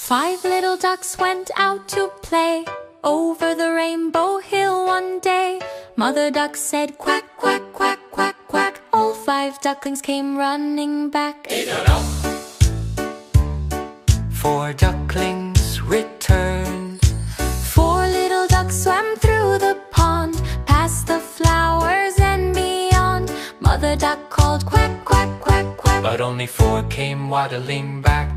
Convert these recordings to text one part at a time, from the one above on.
Five little ducks went out to play over the rainbow hill one day. Mother duck said quack, quack, quack, quack, quack. All five ducklings came running back. Four ducklings returned. Four little ducks swam through the pond, past the flowers and beyond. Mother duck called quack, quack, quack, quack. But only four came waddling back.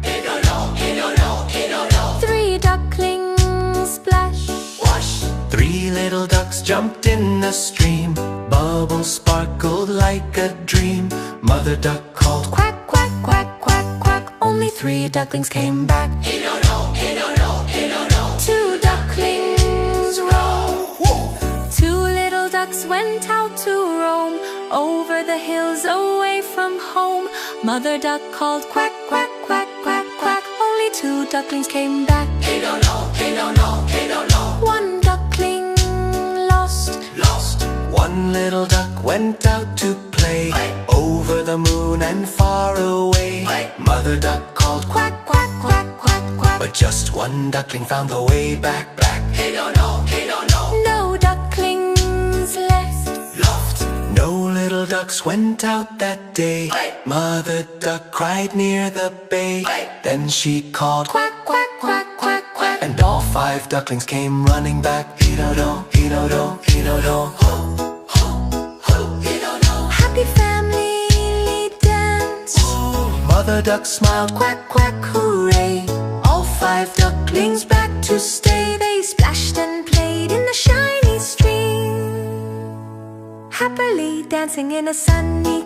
Three ducklings splash, Wash. Three little ducks jumped in the stream. Bubbles sparkled like a dream. Mother duck called quack, quack, quack, quack, quack. Only three ducklings came back. Two ducklings roam. Two little ducks went out to roam over the hills away from home. Mother duck called quack, quack, quack, quack, quack. Only two ducklings came back. One duckling lost. One little duck went out to play over the moon and far away. Mother duck called Quack, quack, quack, quack, quack. but just one duckling found the way back. No ducklings left. No little ducks went out that day. Mother duck cried near the bay. Then she called Quack, quack, quack, quack, quack. and all five ducklings came running back. Happy family dance. Mother duck smiled, quack, quack, hooray. All five ducklings back to stay. They splashed and played in the shiny stream, happily dancing in a sunny